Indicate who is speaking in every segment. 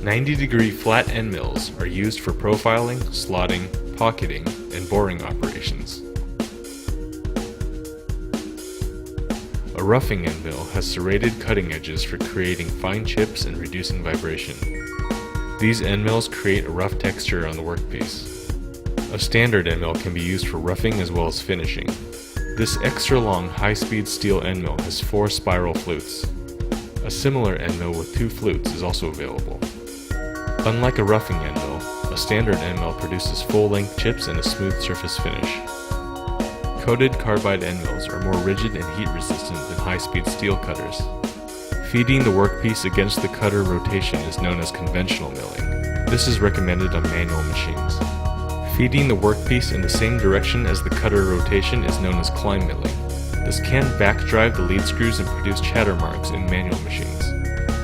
Speaker 1: 90-degree flat end mills are used for profiling, slotting, pocketing, and boring operations. A roughing end mill has serrated cutting edges for creating fine chips and reducing vibration. These end mills create a rough texture on the workpiece. A standard end mill can be used for roughing as well as finishing. This extra long high-speed steel end mill has 4 spiral flutes. A similar end mill with 2 flutes is also available. Unlike a roughing end mill, a standard end mill produces full-length chips and a smooth surface finish. Coated carbide end mills are more rigid and heat-resistant than high-speed steel cutters. Feeding the workpiece against the cutter rotation is known as conventional milling. This is recommended on manual machines. Feeding the workpiece in the same direction as the cutter rotation is known as climb milling. This can backdrive the lead screws and produce chatter marks in manual machines.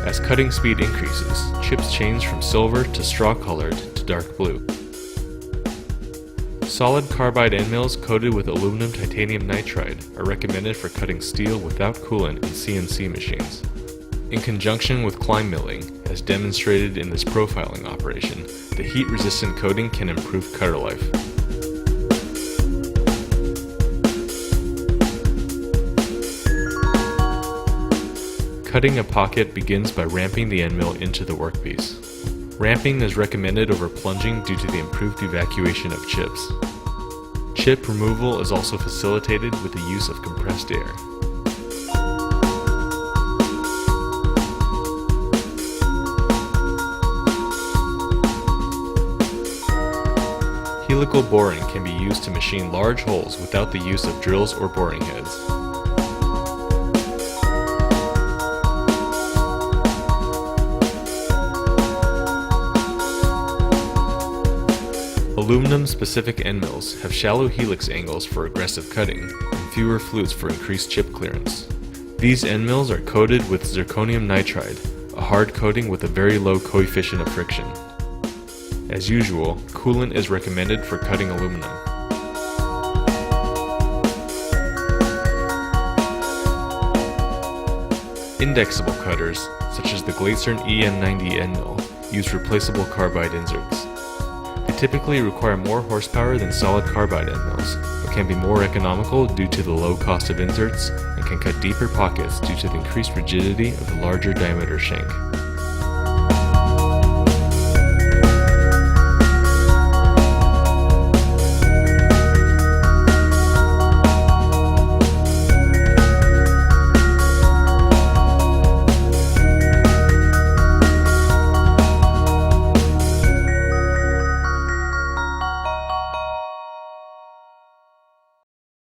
Speaker 1: As cutting speed increases, chips change from silver to straw-colored to dark blue. Solid carbide end mills coated with aluminum titanium nitride are recommended for cutting steel without coolant in CNC machines. In conjunction with climb milling, as demonstrated in this profiling operation, the heat-resistant coating can improve cutter life. Cutting a pocket begins by ramping the end mill into the workpiece. Ramping is recommended over plunging due to the improved evacuation of chips. Chip removal is also facilitated with the use of compressed air. Helical boring can be used to machine large holes without the use of drills or boring heads. Aluminum-specific end mills have shallow helix angles for aggressive cutting and fewer flutes for increased chip clearance. These end mills are coated with zirconium nitride, a hard coating with a very low coefficient of friction. As usual, coolant is recommended for cutting aluminum. Indexable cutters, such as the Glatzer EM90 end mill, use replaceable carbide inserts. They typically require more horsepower than solid carbide end mills, but can be more economical due to the low cost of inserts and can cut deeper pockets due to the increased rigidity of the larger diameter shank.